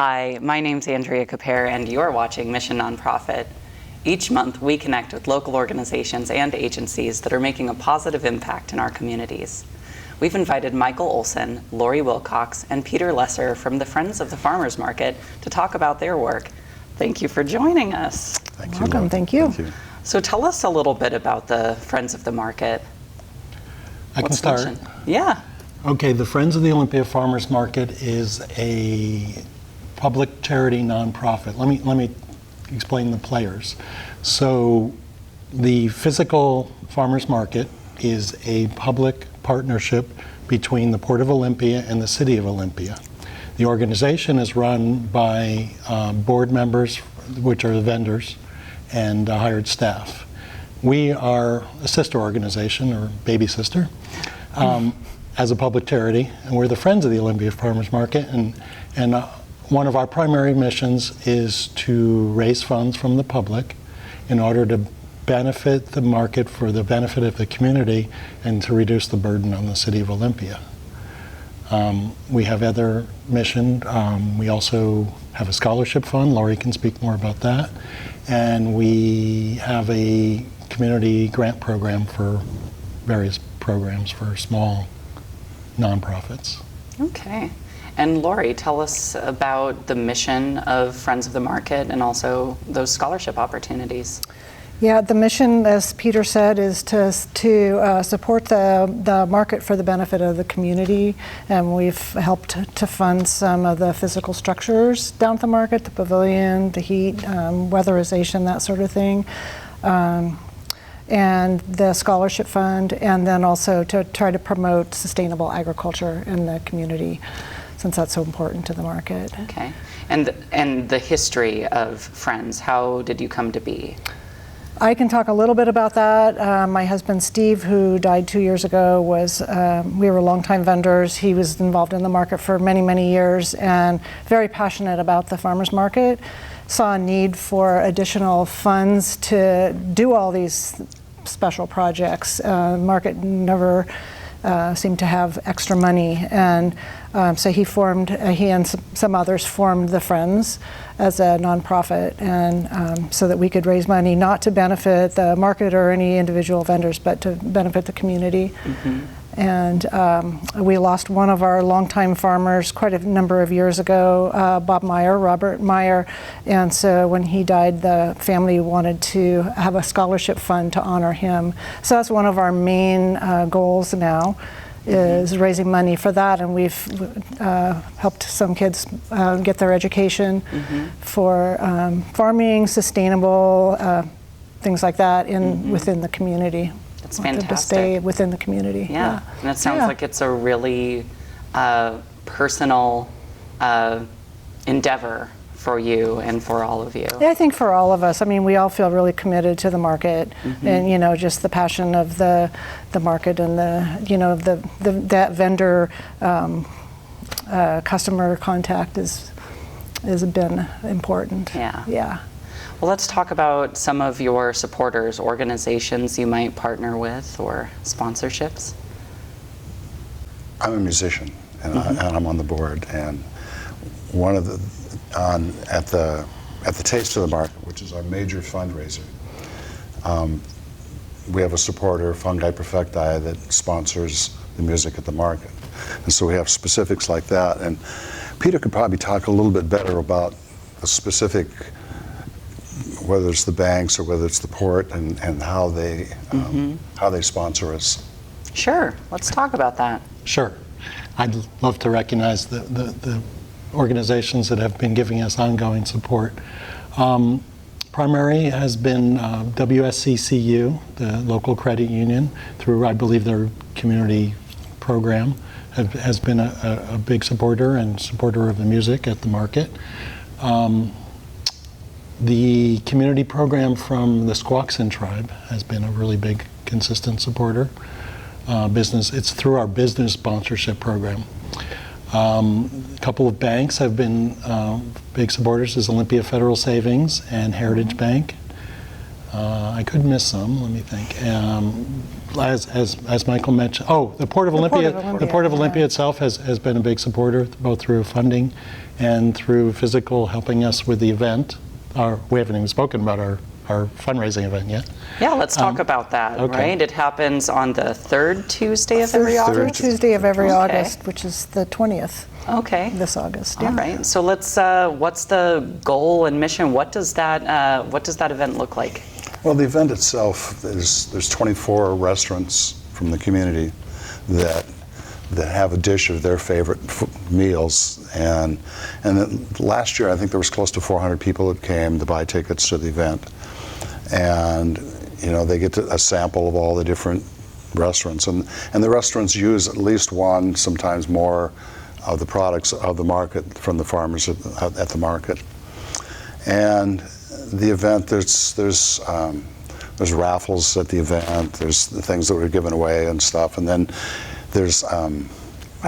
Hi, my name's Andrea Capere, and you're watching Mission Nonprofit. Each month, we connect with local organizations and agencies that are making a positive impact in our communities. We've invited Michael Olson, Lori Wilcox, and Peter Lesser from the Friends of the Farmers Market to talk about their work. Thank you for joining us. Thank you. Welcome, thank you. So tell us a little bit about the Friends of the Market. I can start. Yeah. Okay, the Friends of the Olympia Farmers Market is a public charity nonprofit. Let me explain the players. So the physical farmers market is a public partnership between the Port of Olympia and the City of Olympia. The organization is run by board members, which are the vendors, and hired staff. We are a sister organization, or baby sister, as a public charity, and we're the Friends of the Olympia Farmers Market, and one of our primary missions is to raise funds from the public in order to benefit the market for the benefit of the community and to reduce the burden on the City of Olympia. We have other mission. We also have a scholarship fund. Lori can speak more about that. And we have a community grant program for various programs for small nonprofits. Okay. And Lori, tell us about the mission of Friends of the Market and also those scholarship opportunities. Yeah, the mission, as Peter said, is to support the market for the benefit of the community, and we've helped to fund some of the physical structures down at the market, the pavilion, the heat, weatherization, that sort of thing, and the scholarship fund, and then also to try to promote sustainable agriculture in the community, since that's so important to the market. Okay, and the history of Friends, how did you come to be? I can talk a little bit about that. My husband Steve, who died 2 years ago, we were longtime vendors. He was involved in the market for many, many years and very passionate about the farmers market. Saw a need for additional funds to do all these special projects. Market never seemed to have extra money, and so he and some others formed the Friends as a nonprofit, and so that we could raise money not to benefit the market or any individual vendors, but to benefit the community. Mm-hmm. And we lost one of our longtime farmers quite a number of years ago, Robert Meyer, and so when he died, the family wanted to have a scholarship fund to honor him. So that's one of our main goals now, is raising money for that, and we've helped some kids get their education for farming, sustainable things like that within the community. That's fantastic. To stay within the community. Yeah. And it sounds like it's a really personal endeavor for you and for all of you. Yeah, I think for all of us. I mean, we all feel really committed to the market, and just the passion of the market and that vendor customer contact has been important. Yeah. Yeah. Well, let's talk about some of your supporters, organizations you might partner with, or sponsorships. I'm a musician, and I'm on the board. And one of at the Taste of the Market, which is our major fundraiser, we have a supporter, Fungi Perfecti, that sponsors the music at the market. And so we have specifics like that. And Peter could probably talk a little bit better about the specific, whether it's the banks or whether it's the port, and how they sponsor us. Sure, let's talk about that. Sure. I'd love to recognize the organizations that have been giving us ongoing support. Primary has been WSCCU, the local credit union, through, I believe, their community program, has been a big supporter of the music at the market. The community program from the Squaxin tribe has been a really big, consistent supporter. It's through our business sponsorship program. A couple of banks have been big supporters, is Olympia Federal Savings and Heritage Bank. I could miss some. Let me think. As Michael mentioned, the Port of Olympia. The Port of Olympia itself has been a big supporter, both through funding and through physical, helping us with the event. We haven't even spoken about our fundraising event yet. Yeah, let's talk about that, right? It happens on the third Tuesday of every August? Third Tuesday of every August, which is the 20th. Okay. This August. All right. So let's. What's the goal and mission? What does that event look like? Well, the event itself there's 24 restaurants from the community that have a dish of their favorite meals, and last year I think there was close to 400 people that came to buy tickets to the event, and they get a sample of all the different restaurants, and the restaurants use at least one, sometimes more, of the products of the market from the farmers at the market. And the event, there's raffles at the event, there's the things that were given away and stuff, and then there's I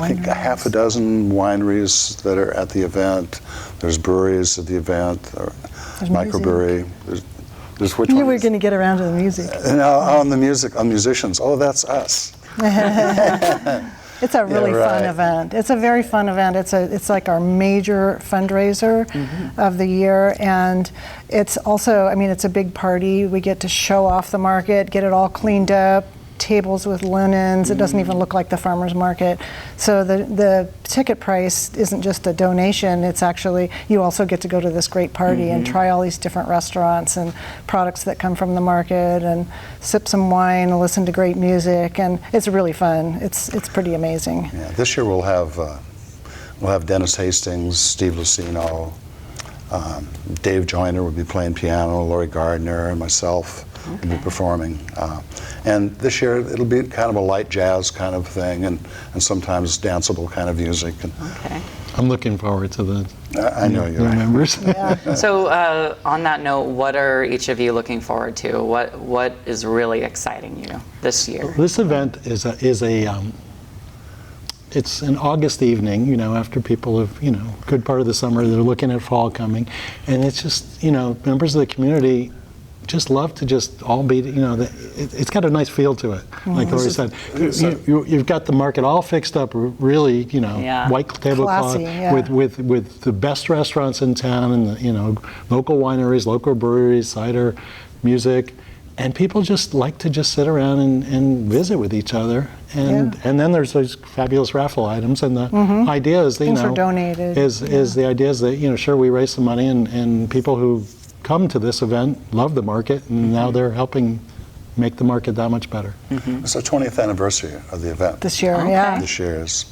think a half a dozen wineries that are at the event. There's breweries at the event, there's microbrewery. There's which You were going to get around to the music. On musicians. Oh, that's us. It's a really fun event. It's a very fun event. It's like our major fundraiser of the year, and it's also, it's a big party. We get to show off the market, get it all cleaned up, tables with linens. It doesn't even look like the farmer's market. So the ticket price isn't just a donation. It's actually, you also get to go to this great party and try all these different restaurants and products that come from the market, and sip some wine and listen to great music, and it's really fun. It's pretty amazing. Yeah, this year we'll have Dennis Hastings, Steve Lucino, Dave Joyner will be playing piano, Lori Gardner, and myself will be performing. And this year it'll be kind of a light jazz kind of thing, and sometimes danceable kind of music. Okay. I'm looking forward to the new members. So on that note, what are each of you looking forward to? What is really exciting you this year? This event is it's an August evening, after people have, good part of the summer, they're looking at fall coming, and it's just, members of the community just love to just all be, it's got a nice feel to it. Like Lori said, you've got the market all fixed up, really, white tablecloth with the best restaurants in town, and local wineries, local breweries, cider, music, and people just like to just sit around and visit with each other. And then there's those fabulous raffle items, and the idea is that, Things are donated. is the idea is that, sure, we raise some money, and people who come to this event love the market, and now they're helping make the market that much better. It's the 20th anniversary of the event. This year, This year is,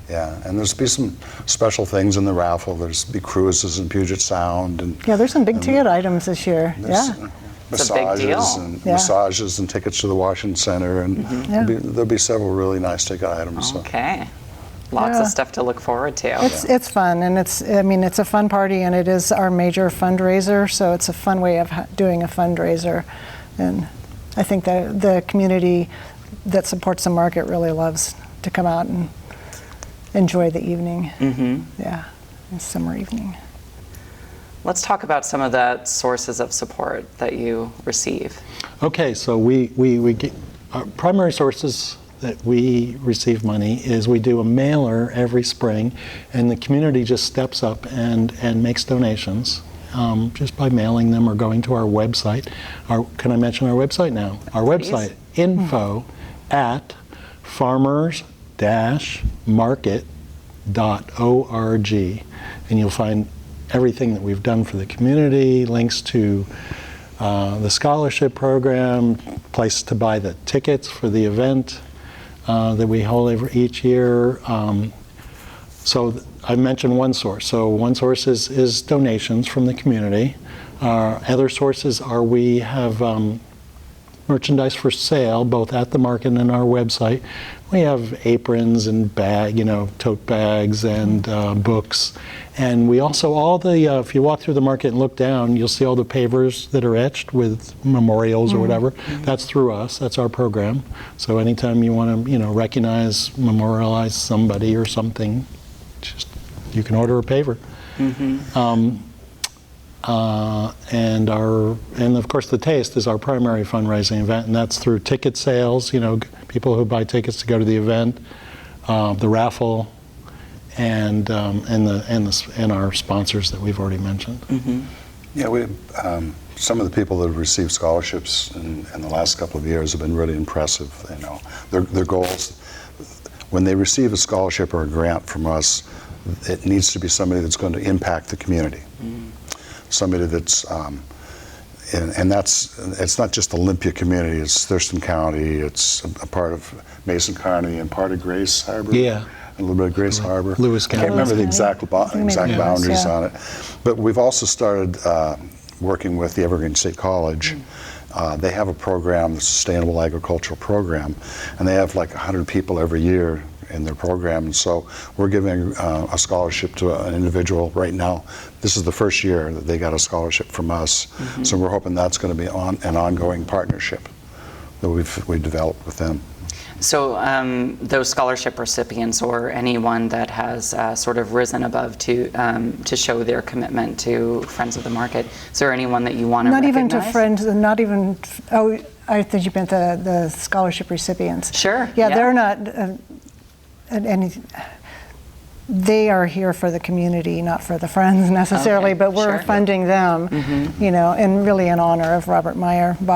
and there's be some special things in the raffle. There's be cruises in Puget Sound, and there's some big ticket items this year. It's a big deal. Massages and tickets to the Washington Center, and there'll be several really nice ticket items. Okay. Lots of stuff to look forward to. It's fun, and it's a fun party, and it is our major fundraiser, so it's a fun way of doing a fundraiser. And I think that the community that supports the market really loves to come out and enjoy the evening. The summer evening. Let's talk about some of the sources of support that you receive. Okay, so we get our primary sources that we receive money is we do a mailer every spring, and the community just steps up and makes donations just by mailing them or going to our website. Can I mention our website now? Our website, info@farmers-market.org, and you'll find everything that we've done for the community, links to the scholarship program, place to buy the tickets for the event that we hold each year. So I mentioned one source. So one source is donations from the community. Other sources are we have merchandise for sale, both at the market and our website. We have aprons and tote bags and books. And we also, if you walk through the market and look down, you'll see all the pavers that are etched with memorials or whatever. That's through us. That's our program. So anytime you want to, recognize, memorialize somebody or something, you can order a paver. And of course the Taste is our primary fundraising event, and that's through ticket sales, people who buy tickets to go to the event, the raffle, and our sponsors that we've already mentioned. Mm-hmm. Yeah, some of the people that have received scholarships in the last couple of years have been really impressive. Their goals, when they receive a scholarship or a grant from us, it needs to be somebody that's going to impact the community. Mm. Somebody that's, it's not just Olympia community, it's Thurston County, it's a part of Mason County and part of Grace Harbor. Yeah. A little bit of Grace Harbor. Lewis I County. can't remember the exact boundaries yeah. on it. But we've also started working with the Evergreen State College. They have a program, the Sustainable Agricultural Program, and they have like 100 people every year in their program. And so we're giving a scholarship to an individual right now. This is the first year that they got a scholarship from us. Mm-hmm. So we're hoping that's going to be an ongoing partnership that we've developed with them. So those scholarship recipients or anyone that has sort of risen above to show their commitment to Friends of the Market, is there anyone that you want to recognize? Not even to Friends, not even, I think you meant the scholarship recipients. Sure. Yeah, they're not any. They are here for the community, not for the Friends necessarily, okay. but we're funding them, mm-hmm. And really in honor of Bob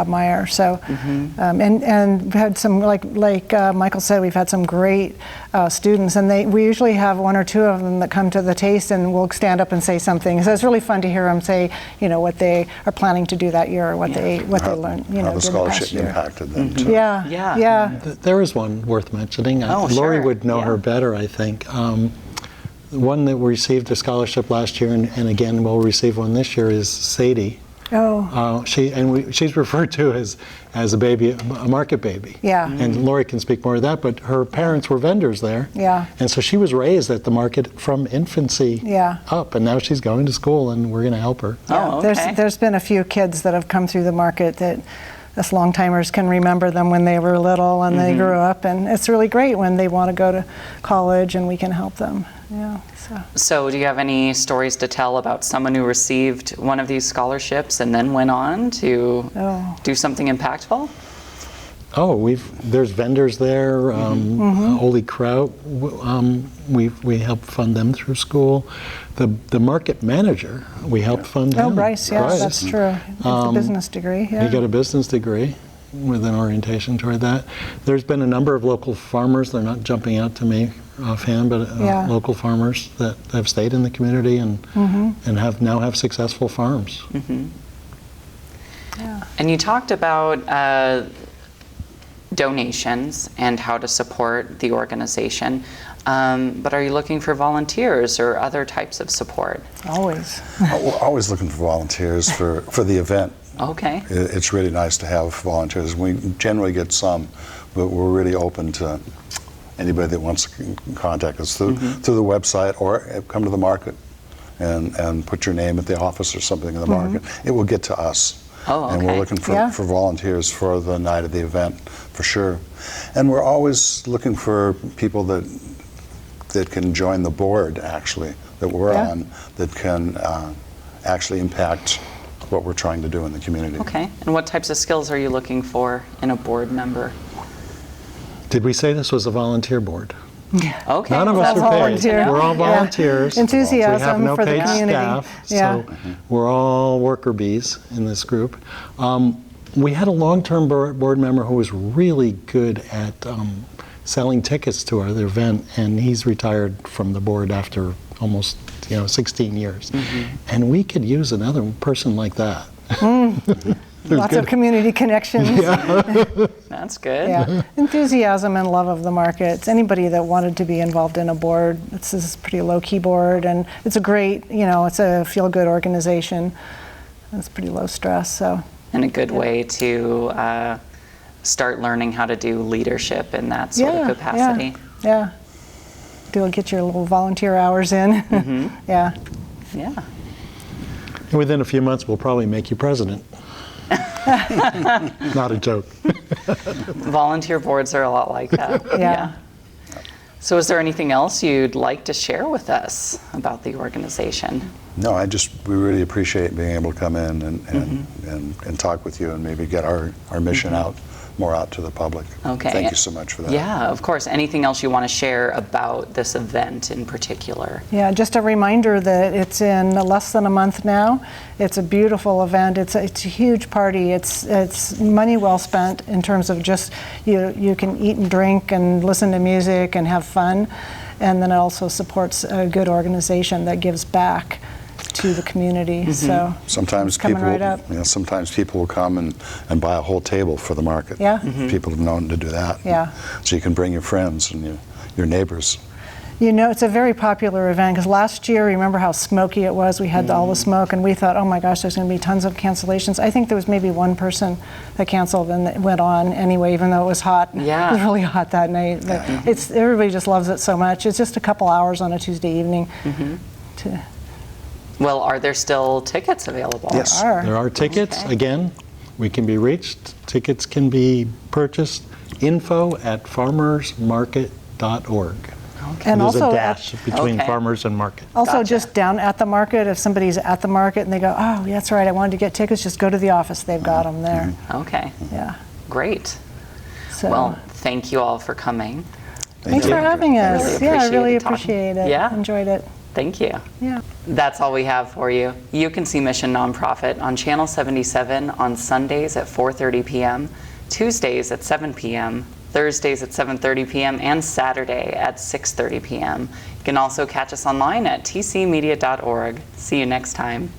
Meyer. So, mm-hmm. And we've had some, like Michael said, we've had some great students, and we usually have one or two of them that come to the Taste and will stand up and say something. So it's really fun to hear them say, what they are planning to do that year, or what they learned, how the scholarship impacted them. Mm-hmm. Too. Yeah. There is one worth mentioning. Oh, Lori sure. would know her better, I think. One that received a scholarship last year, and again will receive one this year, is Sadie. Oh. She's referred to as a baby, a market baby. Yeah. And Lori can speak more to that, but her parents were vendors there. Yeah. And so she was raised at the market from infancy up, and now she's going to school, and we're going to help her. Oh, okay. There's been a few kids that have come through the market that us long-timers can remember them when they were little and they grew up, and it's really great when they want to go to college and we can help them. Yeah. So do you have any stories to tell about someone who received one of these scholarships and then went on to do something impactful? Oh, there's vendors there. Oli Kraut, we help fund them through school. The market manager, we help fund him. Oh, Bryce, that's true. He has a business degree. Yeah. He got a business degree with an orientation toward that. There's been a number of local farmers. They're not jumping out to me offhand, but local farmers that have stayed in the community and now have successful farms. Mm-hmm. Yeah. And you talked about donations and how to support the organization, but are you looking for volunteers or other types of support? Always. We're always looking for volunteers for the event. Okay. It's really nice to have volunteers. We generally get some, but we're really open to anybody that wants to contact us through the website, or come to the market and put your name at the office or something in the market. It will get to us. Oh, okay. And we're looking for volunteers for the night of the event, for sure. And we're always looking for people that can join the board, actually, that we're on, that can actually impact what we're trying to do in the community. Okay. And what types of skills are you looking for in a board member? Did we say this was a volunteer board? Okay. None of us are paid. We're all volunteers. Enthusiasm we have no for the paid community. staff, so we're all worker bees in this group. We had a long-term board member who was really good at selling tickets to our event, and he's retired from the board after almost 16 years. And we could use another person like that. Lots of community connections. That's good. Yeah. Enthusiasm and love of the markets. Anybody that wanted to be involved in a board, this is a pretty low-key board, and it's a great, it's a feel-good organization. It's pretty low stress, so. And a good way to start learning how to do leadership in that sort of capacity. Yeah. Get your little volunteer hours in. Yeah. And within a few months, we'll probably make you president. Not a joke. Volunteer boards are a lot like that. Yeah. So is there anything else you'd like to share with us about the organization? No, we really appreciate being able to come in and talk with you and maybe get our mission more out to the public. Okay. Thank you so much for that. Yeah, of course. Anything else you want to share about this event in particular? Yeah, just a reminder that it's in less than a month now. It's a beautiful event. It's a huge party. It's money well spent in terms of just you can eat and drink and listen to music and have fun, and then it also supports a good organization that gives back to the community. So Sometimes it's coming people, right up. sometimes people will come and buy a whole table for the market. Yeah. People have known to do that. Yeah. So you can bring your friends and your neighbors. You know, it's a very popular event because last year, remember how smoky it was? We had all the smoke and we thought, oh my gosh, there's going to be tons of cancellations. I think there was maybe one person that canceled and it went on anyway, even though it was hot. Yeah. It was really hot that night. But everybody just loves it so much. It's just a couple hours on a Tuesday evening. Well, are there still tickets available? Yes. There are tickets. Okay. Again, we can be reached. Tickets can be purchased. info@farmersmarket.org. And There's also a dash between Okay. farmers and market. Also, Gotcha. just down at the market, if somebody's at the market and they go, oh, yeah, that's right, I wanted to get tickets, just go to the office. They've got them there. Okay, Yeah. great. So Well, thank you all for coming. thanks you. for having us. Really Yeah, I appreciate really you talking. appreciate it. Yeah. Enjoyed it. Thank you. Yeah. That's all we have for you. You can see Mission Nonprofit on Channel 77 on Sundays at 4:30 p.m., Tuesdays at 7 p.m., Thursdays at 7:30 p.m., and Saturday at 6:30 p.m. You can also catch us online at tcmedia.org. See you next time.